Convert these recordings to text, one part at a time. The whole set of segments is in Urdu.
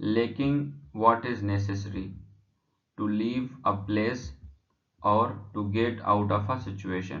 lacking what is necessary to leave a place or to get out of a situation।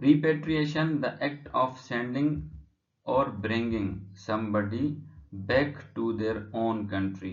repatriation, the act of sending or bringing somebody back to their own country।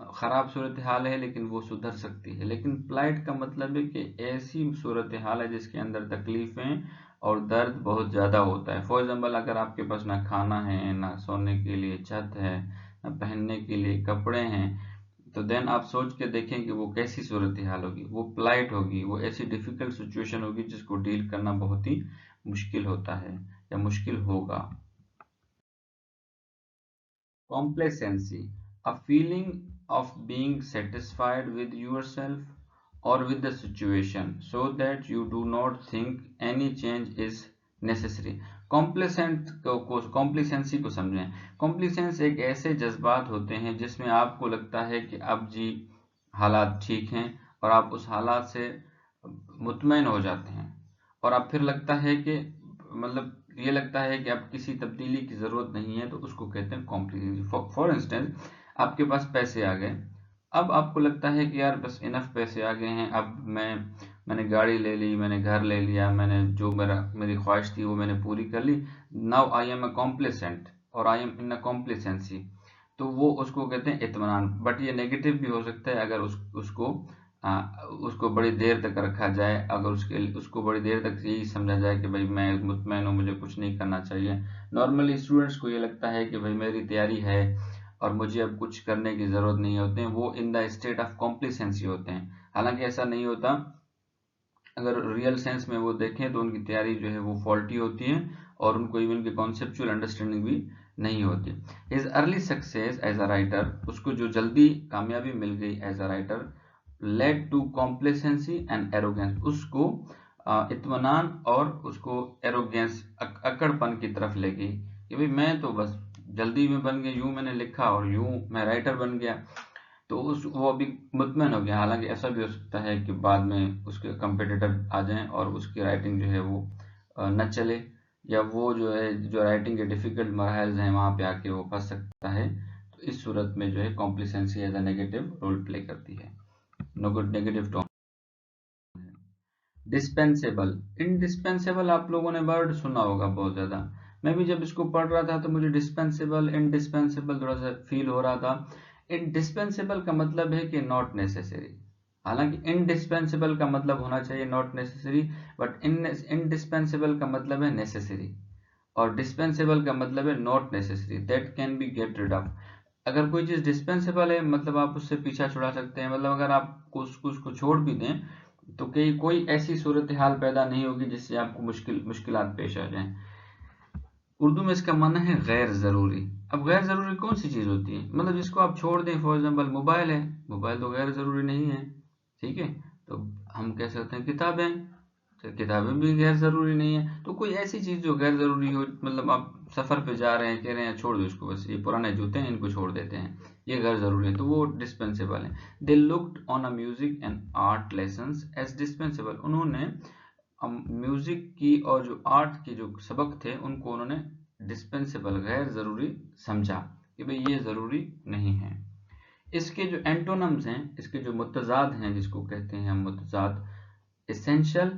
خراب صورتحال ہے لیکن وہ سدھر سکتی ہے. لیکن پلائٹ کا مطلب ہے کہ ایسی صورتحال ہے جس کے اندر تکلیفیں اور درد بہت زیادہ ہوتا ہے. فار ایگزامپل اگر آپ کے پاس نہ کھانا ہے، نہ سونے کے لیے چھت ہے، نہ پہننے کے لیے کپڑے ہیں، تو دین آپ سوچ کے دیکھیں کہ وہ کیسی صورتحال ہوگی. وہ پلائٹ ہوگی، وہ ایسی ڈیفیکلٹ سچویشن ہوگی جس کو ڈیل کرنا بہت ہی مشکل ہوتا ہے یا مشکل ہوگا. Complacency, a feeling of being satisfied with yourself or with the situation so that you do not think any change is necessary. Complacency کو سمجھیں. Complacency ایک ایسے جذبات ہوتے ہیں جس میں آپ کو لگتا ہے کہ اب جی حالات ٹھیک ہیں اور آپ اس حالات سے مطمئن ہو جاتے ہیں، اور اب پھر لگتا ہے کہ مطلب یہ لگتا ہے کہ اب کسی تبدیلی کی ضرورت نہیں ہے، تو اس کو کہتے ہیں کمپلیسنسی. فار انسٹنس آپ کے پاس پیسے آ گئے، اب آپ کو لگتا ہے کہ یار بس انف پیسے آ گئے ہیں، اب میں نے گاڑی لے لی، میں نے گھر لے لیا، میں نے جو میری خواہش تھی وہ میں نے پوری کر لی. Now I am a complacent اور I am in a complacency. تو وہ اس کو کہتے ہیں اطمینان. بٹ یہ نیگیٹو بھی ہو سکتا ہے اگر اس کو بڑی دیر تک رکھا جائے، اگر اس کو بڑی دیر تک یہی سمجھا جائے کہ بھائی میں مطمئن ہوں، مجھے کچھ نہیں کرنا چاہیے. نارملی اسٹوڈنٹس کو یہ لگتا ہے کہ بھائی میری تیاری ہے اور مجھے اب کچھ کرنے کی ضرورت نہیں ہوتے ہیں، وہ ان دا اسٹیٹ آف کمپلیسنسی ہوتے ہیں. حالانکہ ایسا نہیں ہوتا. اگر ریئل سینس میں وہ دیکھیں تو ان کی تیاری جو ہے وہ فالٹی ہوتی ہے اور ان کو ایون کی کانسیپچول انڈرسٹینڈنگ بھی نہیں ہوتی. His early success as a writer, اس کو جو جلدی کامیابی مل گئی as a writer, lead to complacency and arrogance, اس کو اطمینان اور اس کو ایروگینس اکڑ پن کی طرف لے گئی کہ بھئی میں تو بس جلدی میں بن گیا، یوں میں نے لکھا اور یوں میں رائٹر بن گیا، تو وہ ابھی مطمئن ہو گیا. حالانکہ ایسا بھی ہو سکتا ہے کہ بعد میں اس کے کمپیٹیٹر آ جائیں اور اس کی رائٹنگ جو ہے وہ نہ چلے، یا وہ جو ہے جو رائٹنگ کے ڈیفیکلٹ مراحل ہیں وہاں پہ آ کے وہ پھنس سکتا ہے. تو اس صورت میں جو ہے complacency as a negative role play کرتی ہے. Negative tone. ڈسپینسیبل، انڈسپینسیبل آپ لوگوں نے ورڈ سنا ہوگا بہت زیادہ. میں بھی جب اس کو پڑھ رہا تھا تو مجھے ڈسپینسیبل انڈسپینسیبل تھوڑا سا فیل ہو رہا تھا. انڈسپینسیبل کا مطلب ہے کہ ناٹ نیسیسری. حالانکہ انڈسپینسیبل کا مطلب ہونا چاہیے ناٹ نیسیسری، بٹ انڈسپینسیبل کا مطلب ہے نیسیسری، اور ڈسپینسیبل کا مطلب ہے not necessary, that can be get rid off. اگر کوئی چیز ڈسپینسیبل ہے مطلب آپ اس سے پیچھا چھڑا سکتے ہیں، مطلب اگر آپ اس کو چھوڑ بھی دیں تو کوئی ایسی صورتحال پیدا نہیں ہوگی جس سے آپ کو مشکلات پیش آ جائیں. اردو میں اس کا معنی ہے غیر ضروری. اب غیر ضروری کون سی چیز ہوتی ہے؟ مطلب جس کو آپ چھوڑ دیں. فار ایگزامپل موبائل ہے، موبائل تو غیر ضروری نہیں ہے، ٹھیک ہے. تو ہم کہہ سکتے ہیں کتابیں، تو کتابیں بھی غیر ضروری نہیں ہیں. تو کوئی ایسی چیز جو غیر ضروری ہو، مطلب آپ سفر پہ جا رہے ہیں، کہہ رہے ہیں چھوڑ دو اس کو، بس یہ پرانے جوتے ہیں ان کو چھوڑ دیتے ہیں، یہ غیر ضروری ہے، تو وہ ڈسپینسیبل ہے. They looked on a music and art lessons as dispensable. انہوں نے میوزک کی اور جو آرٹ کے جو سبق تھے ان کو انہوں نے ڈسپینسیبل، غیر ضروری سمجھا کہ بھئی یہ ضروری نہیں ہے. اس کے جو اینٹونمز ہیں، اس کے جو متضاد ہیں جس کو کہتے ہیں ہم متضاد، اسینشل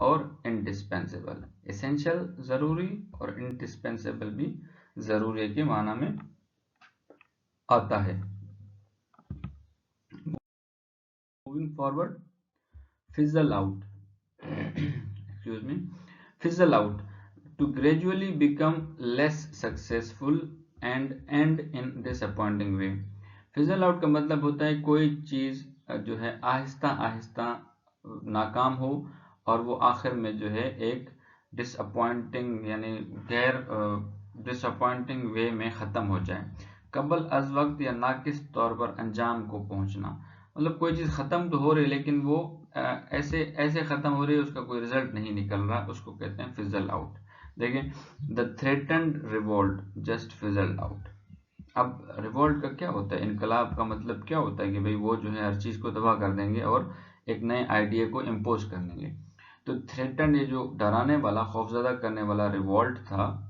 اور انڈسپینسیبل. اسینشل ضروری اور انڈسپینسیبل بھی ضروری کے معنی میں آتا ہے. Moving forward, fizzle out excuse me fizzle out, to gradually become less successful and end in disappointing way. fizzle out کا مطلب ہوتا ہے کوئی چیز جو ہے آہستہ آہستہ ناکام ہو اور وہ آخر میں جو ہے ایک ڈس اپوائنٹنگ یعنی غیر ڈس اپوائنٹنگ وے میں ختم ہو جائے. قبل از وقت یا ناقص طور پر انجام کو پہنچنا، مطلب کوئی چیز ختم تو ہو رہی لیکن وہ ایسے ختم ہو رہی ہے، اس کا کوئی رزلٹ نہیں نکل رہا، اس کو کہتے ہیں فزل آؤٹ. دیکھیں the threatened revolt just fizzled out. اب ریوولٹ کا کیا ہوتا ہے؟ انقلاب کا مطلب کیا ہوتا ہے کہ بھئی وہ جو ہے ہر چیز کو تباہ کر دیں گے اور ایک نئے آئیڈیا کو امپوز کر دیں گے. تو تھریٹنڈ، یہ جو ڈرانے والا خوفزدہ کرنے والا ریوولٹ تھا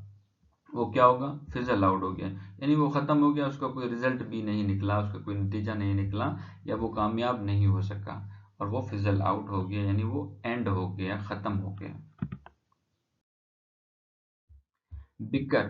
وہ کیا ہوگا؟ فزل آؤٹ ہو گیا، یعنی وہ ختم ہو گیا، اس کا کوئی رزلٹ بھی نہیں نکلا، اس کا کوئی نتیجہ نہیں نکلا، یا وہ کامیاب نہیں ہو سکا، اور وہ فزل آؤٹ ہو گیا، یعنی وہ اینڈ ہو گیا، ختم ہو گیا. بکر،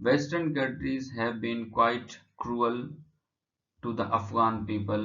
Western countries have been quite cruel to the Afghan people।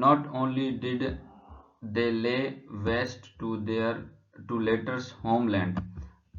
Not only did they lay waste to letters homeland।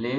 lay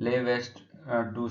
lay waste to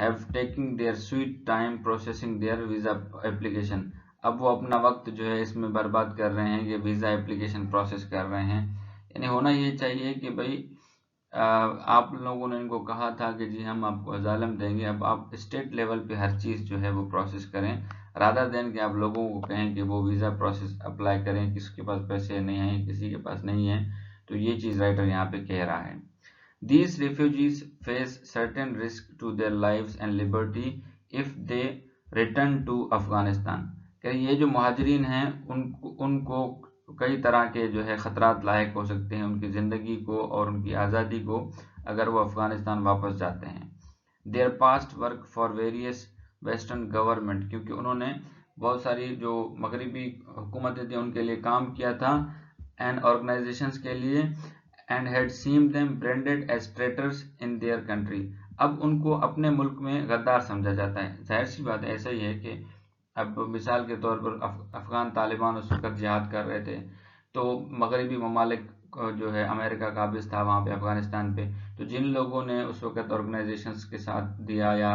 have taken their sweet time processing their visa application. اب وہ اپنا وقت جو ہے اس میں برباد کر رہے ہیں کہ ویزا اپلیکیشن پروسیس کر رہے ہیں. یعنی ہونا یہ چاہیے کہ بھائی آپ لوگوں نے ان کو کہا تھا کہ جی ہم آپ کو ازالم دیں گے، اب آپ اسٹیٹ لیول پہ ہر چیز جو ہے وہ پروسیس کریں، رادر دین کہ آپ لوگوں کو کہیں کہ وہ ویزا پروسیس اپلائی کریں. کس کے پاس پیسے نہیں ہیں، کسی کے پاس نہیں ہیں، تو یہ چیز رائٹر یہاں پہ کہہ رہا ہے. These refugees face certain risk to their lives and liberty if they return to Afghanistan. کہ یہ جو مہاجرین ہیں ان کو کئی طرح کے جو ہے خطرات لاحق ہو سکتے ہیں ان کی زندگی کو اور ان کی آزادی کو اگر وہ افغانستان واپس جاتے ہیں. Their past work for various western government، کیونکہ انہوں نے بہت ساری جو مغربی حکومتیں تھیں ان کے لیے کام کیا تھا and organizations کے لیے، and had seen them branded as traitors in their country. اب ان کو اپنے ملک میں غدار سمجھا جاتا ہے. ظاہر سی بات ایسا ہی ہے کہ اب مثال کے طور پر افغان طالبان اس وقت جہاد کر رہے تھے تو مغربی ممالک جو ہے امریکہ قابض تھا وہاں پہ افغانستان پہ، تو جن لوگوں نے اس وقت آرگنائزیشنز کے ساتھ دیا یا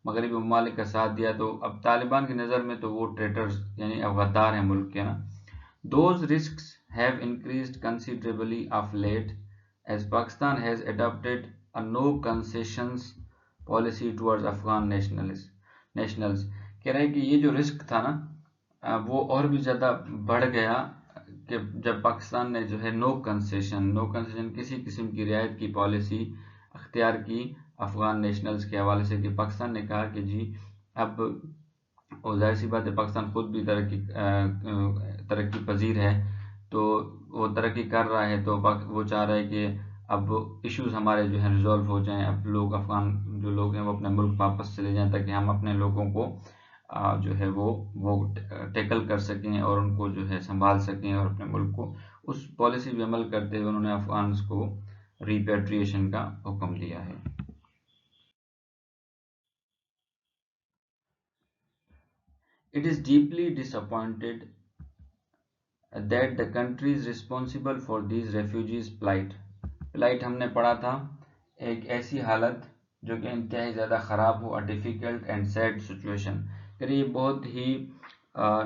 مغربی ممالک کا ساتھ دیا تو اب طالبان کی نظر میں تو وہ ٹریٹرز یعنی اب غدار ہیں ملک کے نا. Those risks have increased considerably of late as Pakistan has adopted a no concessions policy towards Afghan nationals. کہہ رہے ہیں کہ یہ جو رسک تھا نا وہ اور بھی زیادہ بڑھ گیا کہ جب پاکستان نے جو ہے نو کنسیشن کسی قسم کی رعایت کی پالیسی اختیار کی افغان نیشنلز کے حوالے سے، کہ پاکستان نے کہا کہ جی اب اور ظاہر سی بات ہے پاکستان خود بھی ترقی پذیر ہے تو وہ ترقی کر رہا ہے تو وہ چاہ رہا ہے کہ اب ایشوز ہمارے جو ہیں ریزالو ہو جائیں، اب لوگ افغان جو لوگ ہیں وہ اپنے ملک واپس چلے جائیں تاکہ ہم اپنے لوگوں کو جو ہے وہ ٹیکل کر سکیں اور ان کو جو ہے سنبھال سکیں اور اپنے ملک کو. اس پالیسی پہ عمل کرتے ہوئے انہوں نے افغانز کو ریپیٹریشن کا حکم دیا ہے. It is deeply disappointed that the countries responsible for these refugees plight ہم نے پڑھا تھا ایک ایسی حالت جو کہ انتہائی زیادہ خراب ہو، a difficult and sad situation. کہ یہ بہت ہی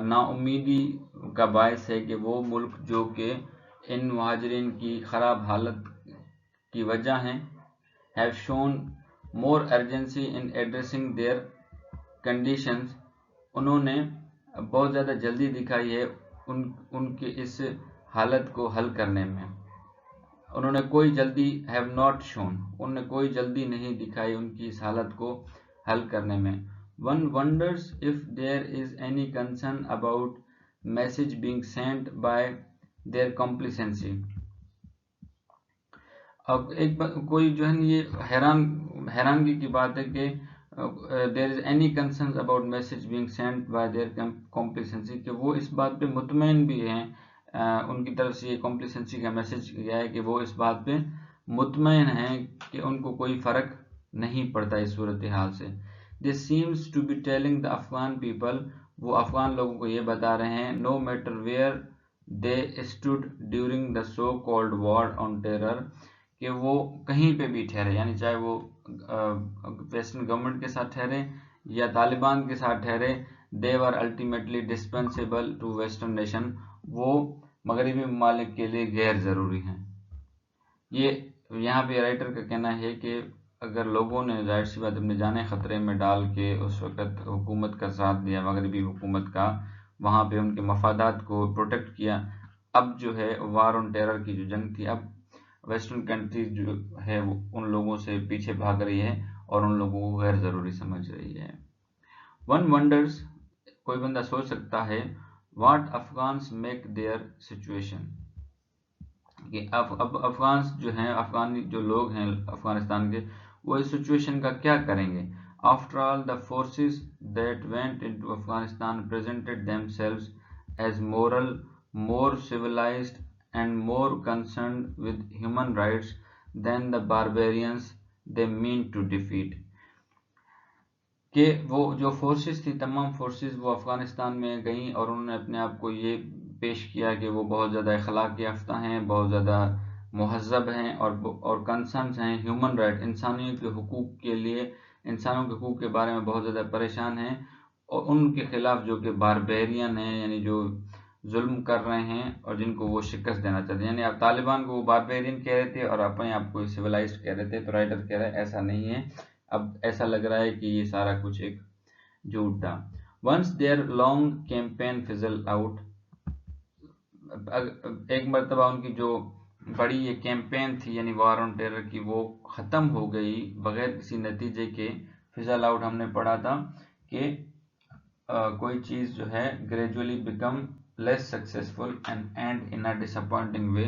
نا امیدی کا باعث ہے کہ وہ ملک جو کہ ان مہاجرین کی خراب حالت کی وجہ ہیں have shown more urgency in addressing their conditions، انہوں نے بہت زیادہ جلدی دکھائی ہے ان کے اس حالت کو حل کرنے میں. انہوں نے کوئی جلدی have not shown، انہوں نے کوئی جلدی نہیں دکھائی ان کی اس حالت کو حل کرنے میں. One wonders if there is any concern about message being sent by their complacency. اب کوئی جو ہے یہ حیرانگی کی بات ہے کہ there is any concerns about message being sent by their complacency، کہ وہ اس بات پہ مطمئن بھی ہیں، ان کی طرف سے یہ complacency کا میسج گیا ہے کہ وہ اس بات پہ مطمئن ہیں کہ ان کو کوئی فرق نہیں پڑتا اس صورتحال سے. This seems to be telling the Afghan people، وہ افغان لوگوں کو یہ بتا رہے ہیں no matter where they stood during the so called war on terror، کہ وہ کہیں پہ بھی ٹھہرے، یعنی چاہے وہ ویسٹرن گورنمنٹ کے ساتھ ٹھہرے یا طالبان کے ساتھ ٹھہرے، they were ultimately dispensable to western nation، وہ مغربی ممالک کے لیے غیر ضروری ہیں. یہ یہاں پہ رائٹر کا کہنا ہے کہ اگر لوگوں نے ظاہر سی بات اپنے جانیں خطرے میں ڈال کے اس وقت حکومت کا ساتھ دیا، مغربی حکومت کا، وہاں پہ ان کے مفادات کو پروٹیکٹ کیا، اب جو ہے وار آن ٹیرر کی جو جنگ تھی اب ویسٹرن کنٹریز جو ہے وہ ان لوگوں سے پیچھے بھاگ رہی ہے اور ان لوگوں کو غیر ضروری سمجھ رہی ہے. One wonders، کوئی بندہ سوچ سکتا ہے what Afghans make their situation، کہ اب افغانس جو ہیں افغانی جو لوگ ہیں افغانستان کے وہ اس سچویشن کا کیا کریں گے. After all the forces that went into Afghanistan presented themselves as moral, more civilized and more concerned with human rights than the barbarians they mean to defeat. کہ وہ جو فورسز تھی تمام فورسز وہ افغانستان میں گئیں اور انہوں نے اپنے آپ کو یہ پیش کیا کہ وہ بہت زیادہ اخلاق یافتہ ہیں، بہت زیادہ مہذب ہیں اور کنسرنز ہیں ہیومن رائٹ، انسانیت کے حقوق کے لیے انسانوں کے حقوق کے بارے میں بہت زیادہ پریشان ہیں، اور ان کے خلاف جو کہ باربیرین ہیں، یعنی جو ظلم کر رہے ہیں اور جن کو وہ شکست دینا چاہتے ہیں. یعنی اب طالبان کو وہ باربیرین کہہ رہے تھے اور اپنے آپ کو سویلائزڈ کہہ رہے تھے. تو رائٹر کہہ رہے ہیں ایسا نہیں ہے، اب ایسا لگ رہا ہے کہ یہ سارا کچھ ایک جھوٹ تھا. Once their long campaign fizzle out, ایک مرتبہ ان کی جو بڑی یہ کیمپین تھی یعنی وار آن ٹیرر کی، وہ ختم ہو گئی بغیر کسی نتیجے کے. فزل آؤٹ ہم نے پڑھا تھا کہ کوئی چیز جو ہے gradually become less successful and and in a disappointing way,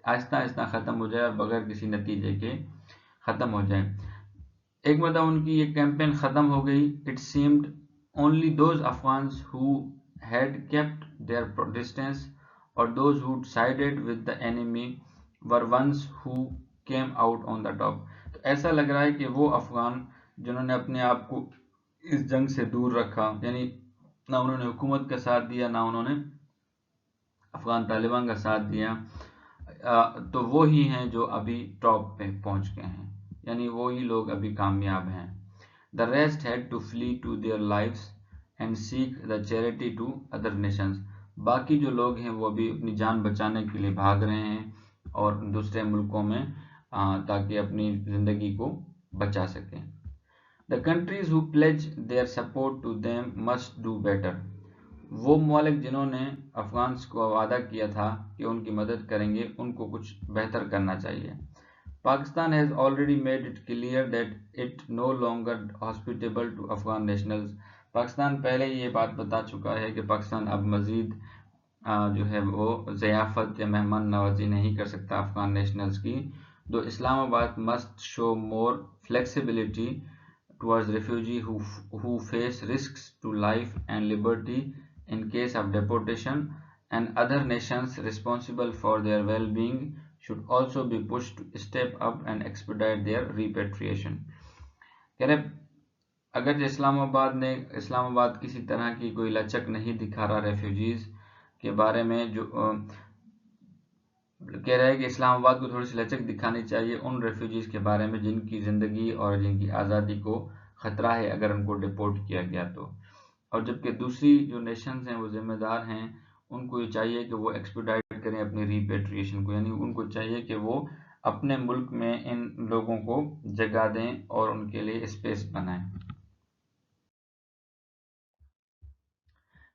آہستہ آہستہ ختم ہو جائے اور بغیر کسی نتیجے کے ختم ہو جائے. ایک مرتبہ ان کی یہ کیمپین ختم ہو گئی. It seemed only those Afghans who had kept their distance اور those who sided with the enemy were ones who came out on the top. تو ایسا لگ رہا ہے کہ وہ افغان جنہوں نے اپنے آپ کو اس جنگ سے دور رکھا، یعنی نہ انہوں نے حکومت کا ساتھ دیا نہ انہوں نے افغان طالبان کا ساتھ دیا، تو وہی ہیں جو ابھی ٹاپ پہ پہنچ گئے ہیں، یعنی وہی لوگ ابھی کامیاب ہیں. The rest had to flee to their lives and seek the charity to other nations. باقی جو لوگ ہیں وہ ابھی اپنی جان بچانے کے لیے بھاگ رہے ہیں اور دوسرے ملکوں میں تاکہ اپنی زندگی کو بچا سکیں. The countries who pledge their support to them must do better. وہ ممالک جنہوں نے افغانس کو وعدہ کیا تھا کہ ان کی مدد کریں گے، ان کو کچھ بہتر کرنا چاہیے. Pakistan has already made it clear that it no longer hospitable to Afghan nationals. Pakistan پہلے یہ بات بتا چکا ہے کہ پاکستان اب مزید جو ہے وہ ضیافت یا مہمان نوازی نہیں کر سکتا افغان نیشنلز کی. دو اسلام آباد must show more flexibility towards refugees who face risks to life and liberty in case of deportation, and other nations responsible for their well-being should also be pushed to step up and expedite their repatriation. کہہ رہے اگرچہ اسلام آباد کسی طرح کی کوئی لچک نہیں دکھا رہا ریفیوجیز کے بارے میں، جو کہہ رہا ہے کہ اسلام آباد کو تھوڑی سی لچک دکھانی چاہیے ان ریفیوجیز کے بارے میں جن کی زندگی اور جن کی آزادی کو خطرہ ہے اگر ان کو ڈپورٹ کیا گیا تو. اور جبکہ دوسری جو نیشنز ہیں وہ ذمہ دار ہیں، ان کو یہ چاہیے کہ وہ ایکسپیڈائٹ کریں اپنی ریپیٹریشن کو، یعنی ان کو چاہیے کہ وہ اپنے ملک میں ان لوگوں کو جگہ دیں اور ان کے لیے اسپیس بنائیں.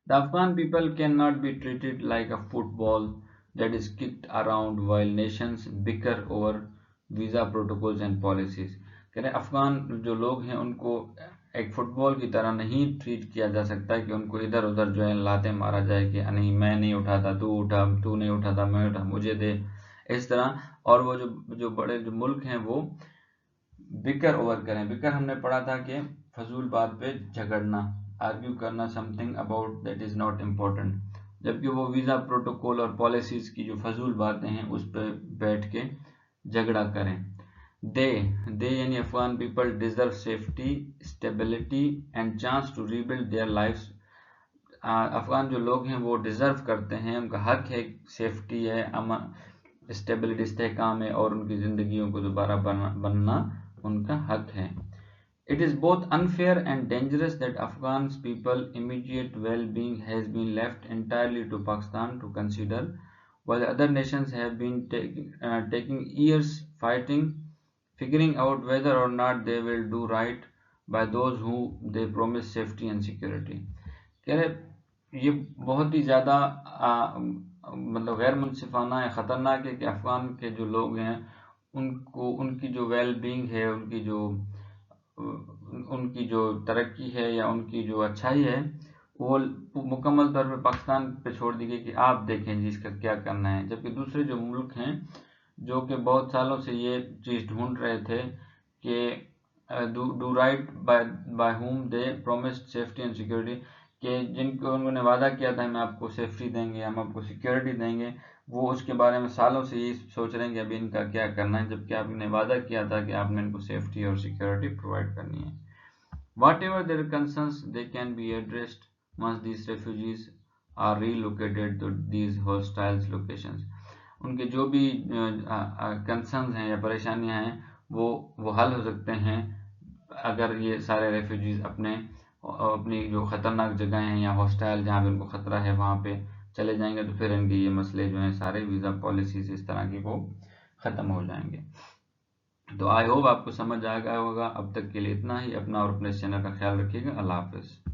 The Afghan people cannot be treated like a football that is kicked around while nations bicker over visa protocols and policies. کہہ رہے افغان جو لوگ ہیں ان کو ایک فٹ بال کی طرح نہیں ٹریٹ کیا جا سکتا کہ ان کو ادھر ادھر جو ہے لاتے مارا جائے کہ نہیں میں نہیں اٹھاتا تو اٹھا، تو نہیں اٹھاتا میں اٹھا، مجھے دے، اس طرح. اور وہ جو بڑے جو ملک ہیں وہ بکر اوور کریں. بکر ہم نے پڑھا تھا کہ فضول بات پہ جھگڑنا، آرگیو کرنا some thing about that is not important, جبکہ وہ ویزا پروٹوکول اور پالیسیز کی جو فضول باتیں ہیں اس پہ بیٹھ کے جھگڑا کریں. دے یعنی Afghan people deserve safety, stability and chance to rebuild their lives. Afghan جو لوگ ہیں وہ ڈیزرو کرتے ہیں، ان کا حق ہے، سیفٹی ہے، امن، اسٹیبلٹی استحکام ہے، اور ان کی زندگیوں کو دوبارہ بننا ان کا حق ہے. It is both unfair and dangerous that Afghan people's immediate well-being has been left entirely to Pakistan to consider, while other nations have been taking years fighting, figuring out whether or not they will do right by those who they promise safety and security. کہہ رہے یہ بہت ہی زیادہ مطلب غیر منصفانہ ہے، خطرناک ہے کہ افغان کے جو لوگ ہیں ان کی جو ویل بینگ ہے، ان کی جو ترقی ہے یا ان کی جو اچھائی ہے وہ مکمل طور پہ پاکستان پہ چھوڑ دی گئی کہ آپ دیکھیں جی اس کا کیا کرنا ہے. جبکہ دوسرے جو ملک ہیں جو کہ بہت سالوں سے یہ چیز ڈھونڈ رہے تھے کہ do right by whom they promised safety and security, کہ جن کو انہوں نے وعدہ کیا تھا ہم آپ کو سیفٹی دیں گے، ہم آپ کو سیکورٹی دیں گے، وہ اس کے بارے میں سالوں سے یہ سوچ رہے ہیں کہ ابھی ان کا کیا کرنا ہے، جبکہ آپ نے وعدہ کیا تھا کہ آپ نے ان کو سیفٹی اور سیکورٹی پرووائڈ کرنی ہے. Whatever their concerns, they can be addressed once these refugees are relocated to these hostile locations. ان کے جو بھی کنسرنز ہیں یا پریشانیاں ہیں وہ حل ہو سکتے ہیں اگر یہ سارے ریفیوجیز اپنی جو خطرناک جگہیں ہیں یا ہاسٹائل جہاں پہ ان کو خطرہ ہے وہاں پہ چلے جائیں گے تو پھر ان کے یہ مسئلے جو ہیں سارے ویزا پالیسیز اس طرح کی وہ ختم ہو جائیں گے. تو آئی ہوپ آپ کو سمجھ آ گیا ہوگا. اب تک کے لیے اتنا ہی. اپنا اور اپنے چینل کا خیال رکھیے گا. اللہ حافظ.